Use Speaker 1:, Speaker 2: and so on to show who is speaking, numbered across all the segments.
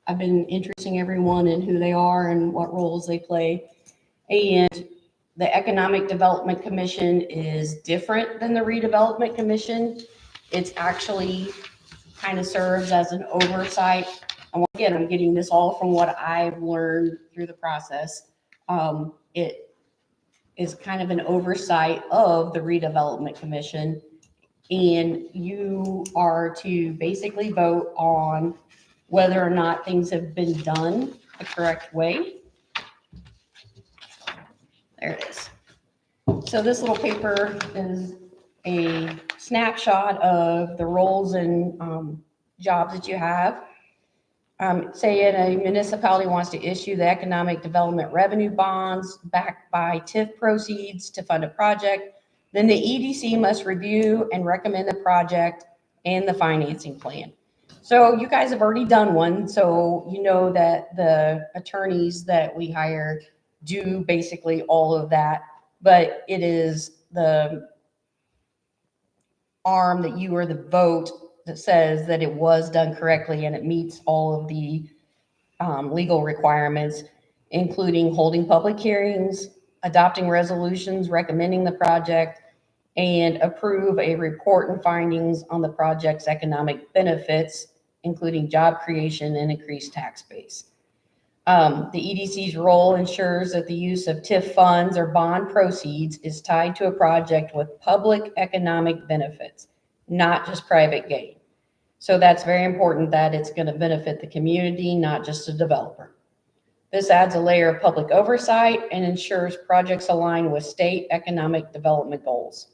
Speaker 1: I've been introducing everyone and who they are and what roles they play. And the Economic Development Commission is different than the Redevelopment Commission. It's actually kind of serves as an oversight. And again, I'm getting this all from what I've learned through the process. It is kind of an oversight of the Redevelopment Commission. And you are to basically vote on whether or not things have been done the correct way. There it is. So this little paper is a snapshot of the roles and jobs that you have. Say a municipality wants to issue the economic development revenue bonds backed by TIF proceeds to fund a project, then the EDC must review and recommend the project and the financing plan. So you guys have already done one, so you know that the attorneys that we hire do basically all of that, but it is the arm that you are the vote that says that it was done correctly and it meets all of the legal requirements, including holding public hearings, adopting resolutions, recommending the project, and approve a report and findings on the project's economic benefits, including job creation and increased tax base. The EDC's role ensures that the use of TIF funds or bond proceeds is tied to a project with public economic benefits, not just private gain. So that's very important that it's going to benefit the community, not just the developer. This adds a layer of public oversight and ensures projects align with state economic development goals.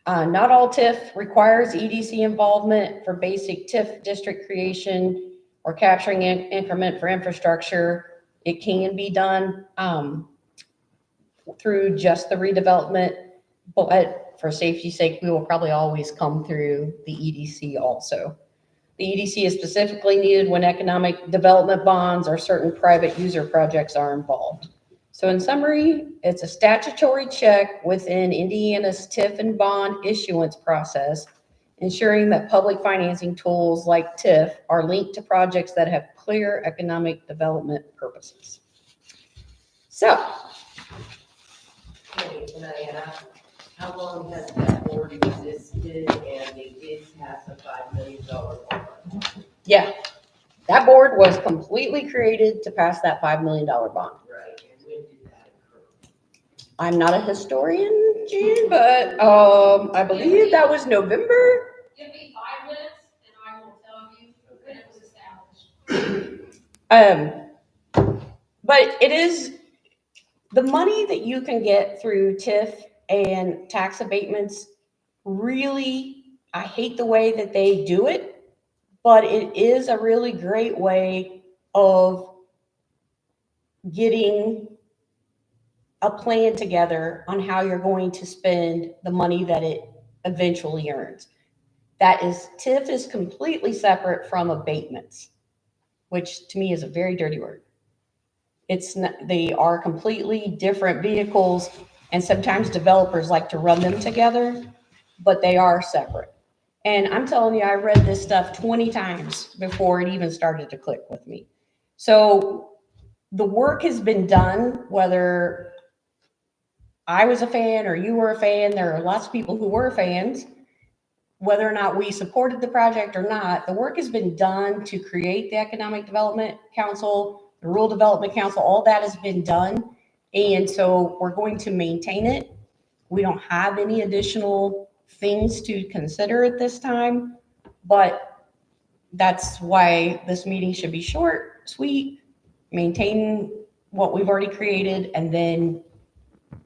Speaker 1: Not all TIF requires EDC involvement. For basic TIF district creation or capturing increment for infrastructure, it can be done through just the redevelopment, but for safety's sake, we will probably always come through the EDC also. The EDC is specifically needed when economic development bonds or certain private user projects are involved. So in summary, it's a statutory check within Indiana's TIF and bond issuance process, ensuring that public financing tools like TIF are linked to projects that have clear economic development purposes. So.
Speaker 2: Hey, can I ask, how long has that board existed and they did pass a $5 million bond?
Speaker 1: Yeah, that board was completely created to pass that $5 million bond.
Speaker 2: Right, and when did that occur?
Speaker 1: I'm not a historian, Gene, but I believe that was November.
Speaker 3: Give me 5 minutes and I will tell you when it was established.
Speaker 1: But it is the money that you can get through TIF and tax abatements. Really, I hate the way that they do it, but it is a really great way of getting a plan together on how you're going to spend the money that it eventually earns. That is, TIF is completely separate from abatements, which to me is a very dirty word. It's not, they are completely different vehicles, and sometimes developers like to run them together, but they are separate. And I'm telling you, I read this stuff 20 times before it even started to click with me. So the work has been done, whether I was a fan or you were a fan. There are lots of people who were fans. Whether or not we supported the project or not, the work has been done to create the Economic Development Council, the Rural Development Council, all that has been done. And so we're going to maintain it. We don't have any additional things to consider at this time, but that's why this meeting should be short, sweet, maintain what we've already created, and then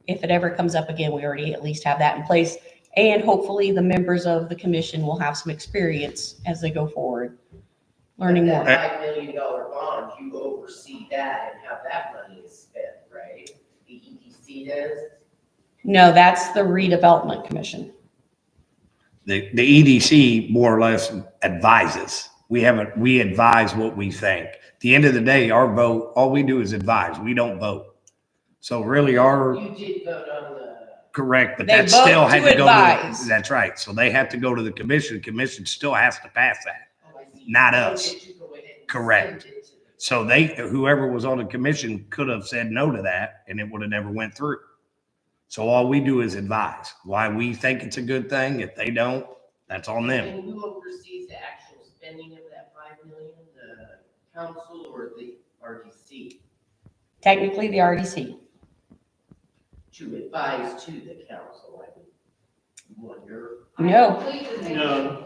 Speaker 1: if it ever comes up again, we already at least have that in place. And hopefully the members of the commission will have some experience as they go forward, learning more.
Speaker 2: That $5 million bond, you oversee that and how that money is spent, right? The EDC does?
Speaker 1: No, that's the redevelopment commission.
Speaker 4: The EDC more or less advises. We advise what we think. At the end of the day, our vote, all we do is advise. We don't vote. So really
Speaker 2: You did vote on the.
Speaker 4: correct, but
Speaker 1: They
Speaker 4: that still
Speaker 1: vote
Speaker 4: had
Speaker 1: to
Speaker 4: to go
Speaker 1: advise.
Speaker 4: to, that's right. So they have to go to the commission. Commission still has to pass that.
Speaker 2: Oh, I see.
Speaker 4: Not
Speaker 2: You
Speaker 4: us.
Speaker 2: get to go ahead and
Speaker 4: Correct.
Speaker 2: send it to them.
Speaker 4: So whoever was on the commission could have said no to that and it would have never went through. So all we do is advise why we think it's a good thing. If they don't, that's on them.
Speaker 2: And who oversees the actual spending of that 5 million, the council or the RDC?
Speaker 1: Technically, the RDC.
Speaker 2: To advise to the council, I would wonder.
Speaker 1: No.
Speaker 2: No.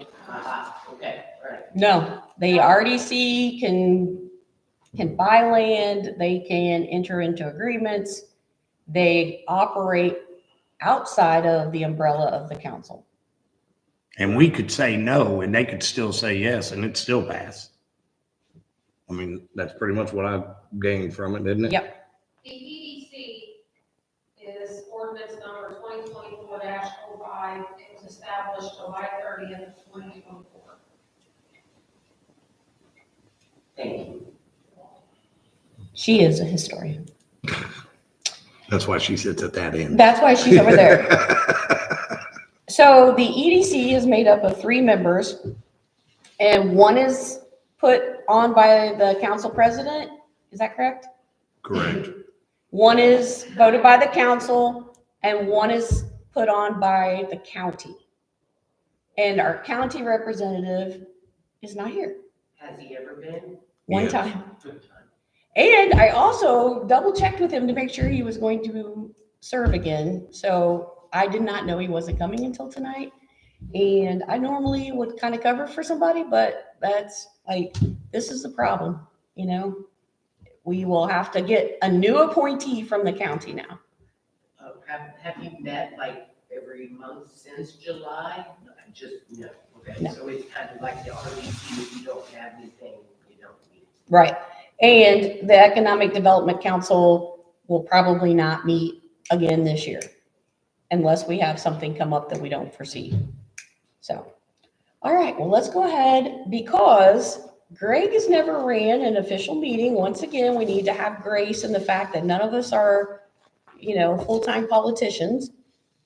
Speaker 2: Okay, all right.
Speaker 1: No, the RDC can buy land, they can enter into agreements. They operate outside of the umbrella of the council.
Speaker 4: And we could say no and they could still say yes and it still pass. I mean, that's pretty much what I gained from it, isn't it?
Speaker 1: Yep.
Speaker 3: The EDC is ordinance number 2024-05. It was established July 30th, 2024.
Speaker 2: Thank you.
Speaker 1: She is a historian.
Speaker 4: That's why she sits at that end.
Speaker 1: That's why she's over there. So the EDC is made up of 3 members, and one is put on by the council president. Is that correct?
Speaker 4: Correct.
Speaker 1: One is voted by the council, and one is put on by the county. And our county representative is not here.
Speaker 2: Has he ever been?
Speaker 1: One
Speaker 4: Yes.
Speaker 1: time.
Speaker 2: Good time.
Speaker 1: And I also double checked with him to make sure he was going to serve again. So I did not know he wasn't coming until tonight. And I normally would kind of cover for somebody, but that's like, this is the problem, you know? We will have to get a new appointee from the county now.
Speaker 2: Have you met like every month since July? No, okay,
Speaker 1: No.
Speaker 2: so it's kind of like the RDC, if you don't have anything, you don't need it.
Speaker 1: Right. And the Economic Development Council will probably not meet again this year unless we have something come up that we don't foresee. So, all right, well, let's go ahead because Greg has never ran an official meeting. Once again, we need to have grace in the fact that none of us are, full-time politicians.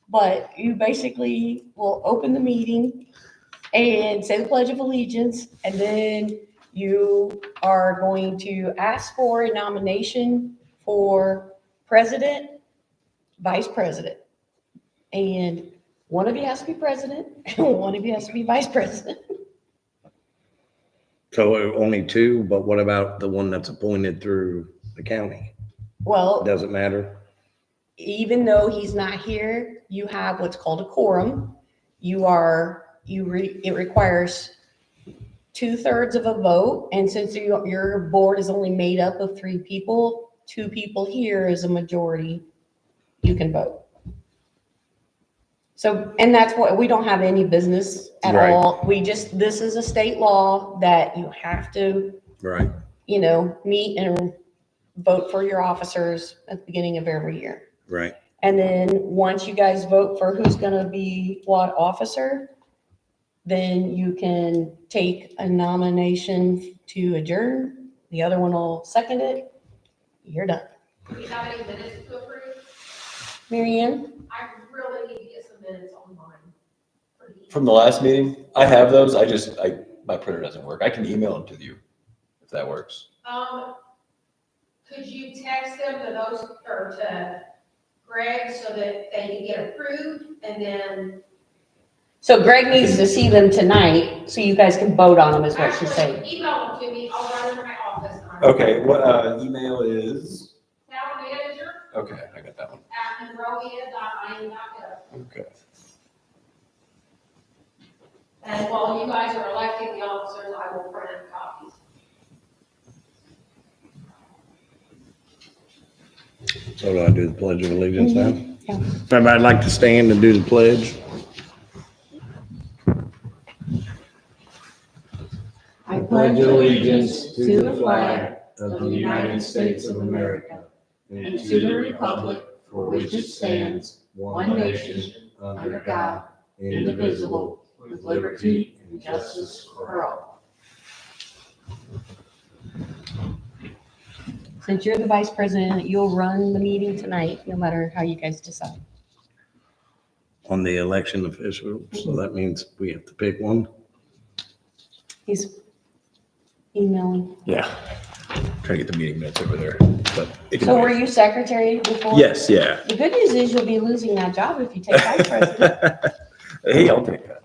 Speaker 1: But you basically will open the meeting and say the Pledge of Allegiance, and then you are going to ask for a nomination for president, vice president. And one of you has to be president, and one of you has to be vice president.
Speaker 4: So only 2, but what about the one that's appointed through the county?
Speaker 1: Well,
Speaker 4: Does it matter?
Speaker 1: even though he's not here, you have what's called a quorum. It requires 2/3 of a vote. And since your board is only made up of 3 people, 2 people here is a majority, you can vote. So, and that's what, we don't have any business at
Speaker 4: Right.
Speaker 1: all. This is a state law that you have to,
Speaker 4: Right.
Speaker 1: meet and vote for your officers at the beginning of every year.
Speaker 4: Right.
Speaker 1: And then once you guys vote for who's gonna be what officer, then you can take a nomination to adjourn. The other one will second it. You're done.
Speaker 3: Do we have any minutes to approve?
Speaker 1: Mary Ann?
Speaker 3: I really need to get some minutes on mine. for the-
Speaker 5: From the last meeting, I have those. My printer doesn't work. I can email them to you if that works.
Speaker 3: Could you text them to those, or to Greg so that they can get approved, and then
Speaker 1: So Greg needs to see them tonight, so you guys can vote on them, is what she's saying.
Speaker 3: actually email them to me, I'll run them to my office.
Speaker 5: Okay, what email is?
Speaker 3: Town manager
Speaker 5: Okay, I got that one.
Speaker 3: at monrovia.in.gov.
Speaker 5: Okay.
Speaker 3: And while you guys are electing the officers, I will print copies.
Speaker 4: So do I do the Pledge of Allegiance now?
Speaker 1: Yeah.
Speaker 4: Everybody'd like to stand and do the pledge?
Speaker 6: I pledge allegiance to the flag of the United States of America and to the republic for which it stands, one nation, under God, indivisible, with liberty and justice for all.
Speaker 1: Since you're the vice president, you'll run the meeting tonight, no matter how you guys decide.
Speaker 4: On the election official, so that means we have to pick one.
Speaker 1: He's, emailing.
Speaker 5: Yeah. Trying to get the meeting minutes over there, but it can
Speaker 1: So were
Speaker 5: wait.
Speaker 1: you secretary before?
Speaker 5: Yes, yeah.
Speaker 1: The good news is you'll be losing that job if you take vice president.
Speaker 5: Hey, I'll take that.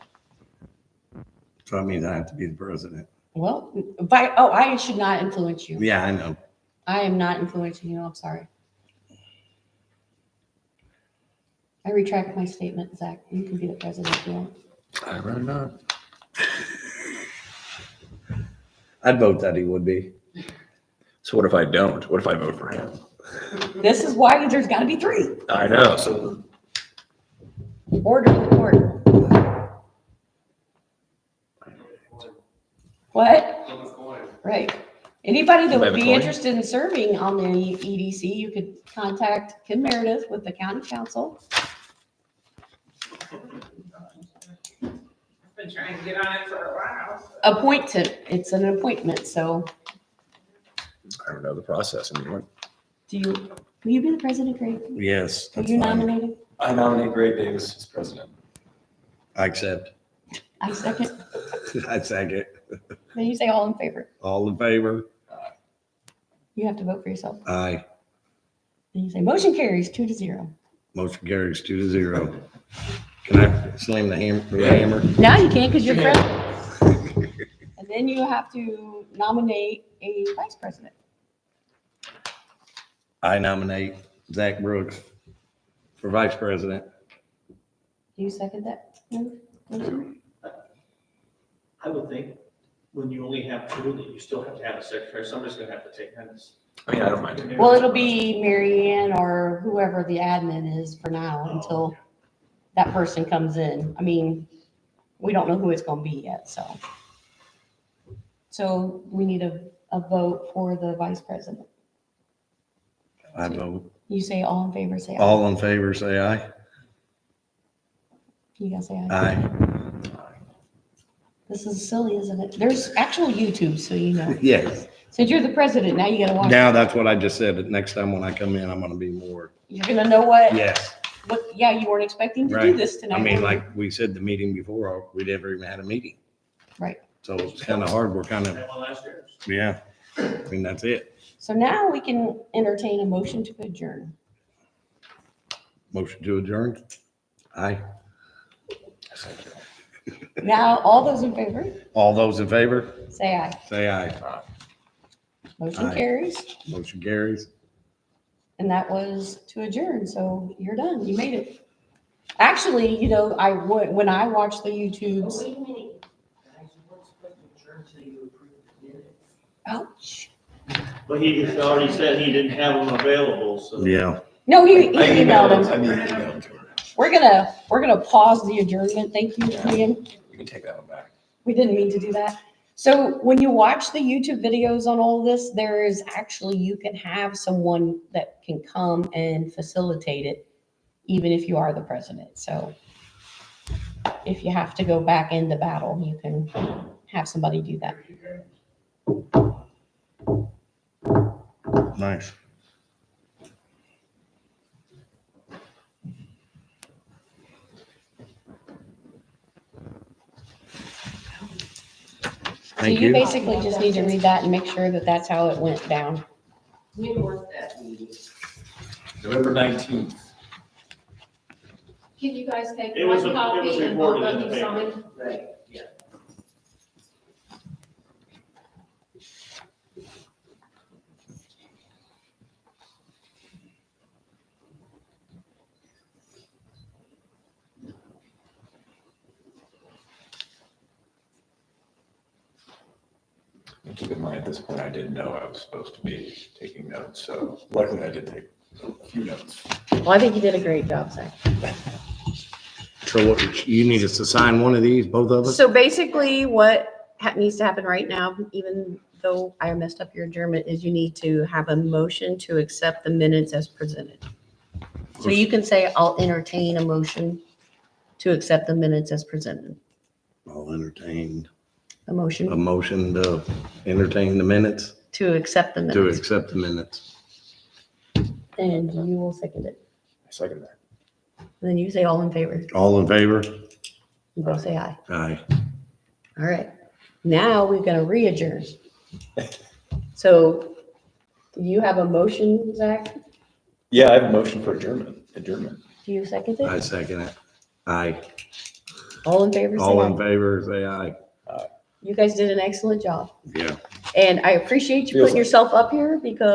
Speaker 4: So that means I have to be the president.
Speaker 1: Well, I should not influence you.
Speaker 4: Yeah, I know.
Speaker 1: I am not influencing you. I'm sorry. I retract my statement, Zach. You can be the president if you want.
Speaker 5: I'd rather not.
Speaker 4: I'd vote that he would be.
Speaker 5: So what if I don't? What if I vote for him?
Speaker 1: This is why there's got to be 3.
Speaker 5: I know, so
Speaker 1: Order in the court. What? Right. Anybody that
Speaker 5: Do I
Speaker 1: would
Speaker 5: have a
Speaker 1: be
Speaker 5: coin?
Speaker 1: interested in serving on the EDC, you could contact Kim Meredith with the county council.
Speaker 2: I've been trying to get on it for a while.
Speaker 1: It's an appointment, so
Speaker 5: I don't know the process. I mean, what?
Speaker 1: will you be the president, Craig?
Speaker 4: Yes.
Speaker 1: Will
Speaker 4: that's
Speaker 1: you
Speaker 4: fine.
Speaker 1: nominate him?
Speaker 5: I nominate Greg Davis as president.
Speaker 4: I accept.
Speaker 1: I second.
Speaker 4: I second.
Speaker 1: Then you say all in favor.
Speaker 4: All in favor?
Speaker 1: You have to vote for yourself.
Speaker 4: Aye.
Speaker 1: Then you say motion carries 2-0.
Speaker 4: Motion carries 2-0. Can I slam the hammer?
Speaker 1: Now you can because you're president. And then you have to nominate a vice president.
Speaker 4: I nominate Zach Brooks for vice president.
Speaker 1: Do you second that motion?
Speaker 7: I would think when you only have 2, that you still have to have a secretary. Somebody's gonna have to take minutes.
Speaker 5: I mean, I don't mind.
Speaker 1: Well, it'll be Mary Ann or whoever the admin is for now until that person comes in. I mean, we don't know who it's gonna be yet, so. So we need a vote for the vice president.
Speaker 4: I vote.
Speaker 1: You say all in favor, say aye.
Speaker 4: All in favor, say aye.
Speaker 1: You gotta say aye.
Speaker 4: Aye.
Speaker 1: This is silly, isn't it? There's actual YouTube, so you know.
Speaker 4: Yes.
Speaker 1: Since you're the president, now you gotta watch.
Speaker 4: Now, that's what I just said. Next time when I come in, I'm gonna be more,
Speaker 1: You're gonna know what,
Speaker 4: yes.
Speaker 1: yeah, you weren't expecting to do
Speaker 4: Right.
Speaker 1: this tonight.
Speaker 4: I mean,
Speaker 1: were you?
Speaker 4: like we said, the meeting before, we never even had a meeting.
Speaker 1: Right.
Speaker 4: So it's kind of hard. We're kind of,
Speaker 7: That one last year.
Speaker 4: yeah. I mean, that's it.
Speaker 1: So now we can entertain a motion to adjourn.
Speaker 4: Motion to adjourn? Aye.
Speaker 1: Now, all those in favor,
Speaker 4: All those in favor,
Speaker 1: say aye.
Speaker 4: say aye.
Speaker 1: Motion
Speaker 4: Aye.
Speaker 1: carries,
Speaker 4: Motion carries.
Speaker 1: and that was to adjourn, so you're done, you made it. Actually, when I watch the
Speaker 2: Oh,
Speaker 1: YouTubes,
Speaker 2: wait a minute, guys, you weren't supposed to adjourn until you approved the minutes.
Speaker 1: ouch.
Speaker 7: But he already said he didn't have them available, so.
Speaker 4: Yeah.
Speaker 1: No, he
Speaker 5: I
Speaker 1: emailed him.
Speaker 5: I mean, emailed to her.
Speaker 1: We're gonna pause the adjournment, thank you, Ian.
Speaker 5: You can take that one back.
Speaker 1: We didn't mean to do that. So when you watch the YouTube videos on all this, there is actually, you can have someone that can come and facilitate it, even if you are the president. So if you have to go back into battle, you can have somebody do that.
Speaker 4: Nice.
Speaker 1: So
Speaker 4: Thank
Speaker 1: you
Speaker 4: you.
Speaker 1: basically just need to read that and make sure that that's how it went down.
Speaker 2: When was that meeting?
Speaker 5: November 19th.
Speaker 3: Can you guys take
Speaker 7: It was
Speaker 3: one
Speaker 7: a- it was
Speaker 3: copy and both
Speaker 7: reported
Speaker 3: of
Speaker 7: in the
Speaker 3: you
Speaker 7: paper.
Speaker 3: sign?
Speaker 2: Right, yeah.
Speaker 5: And keep in mind, at this point, I didn't know I was supposed to be taking notes, so luckily I did take a few notes.
Speaker 1: Well, I think you did a great job, Zach.
Speaker 4: So what, you need us to sign one of these, both of us?
Speaker 1: So basically what needs to happen right now, even though I messed up your adjournment, is you need to have a motion to accept the minutes as presented. So you can say, I'll entertain a motion to accept the minutes as presented.
Speaker 4: I'll entertain
Speaker 1: A
Speaker 4: a
Speaker 1: motion
Speaker 4: motion to entertain the minutes,
Speaker 1: to accept the
Speaker 4: to
Speaker 1: minutes.
Speaker 4: accept the minutes.
Speaker 1: And you will second it.
Speaker 5: I second that.
Speaker 1: And then you say all in favor.
Speaker 4: All in favor?
Speaker 1: You both say aye.
Speaker 4: Aye.
Speaker 1: All right. Now we're going to re-adjourn. So do you have a motion, Zach?
Speaker 5: Yeah, I have a motion for adjournment.
Speaker 1: Do you second
Speaker 6: I
Speaker 1: it?
Speaker 6: second it. Aye.
Speaker 1: All in favor, say
Speaker 6: All in
Speaker 1: aye.
Speaker 6: favor, say aye.
Speaker 1: You guys did an excellent job.
Speaker 6: Yeah.
Speaker 1: And I appreciate you
Speaker 5: Feels
Speaker 1: putting
Speaker 5: like-
Speaker 1: yourself up here because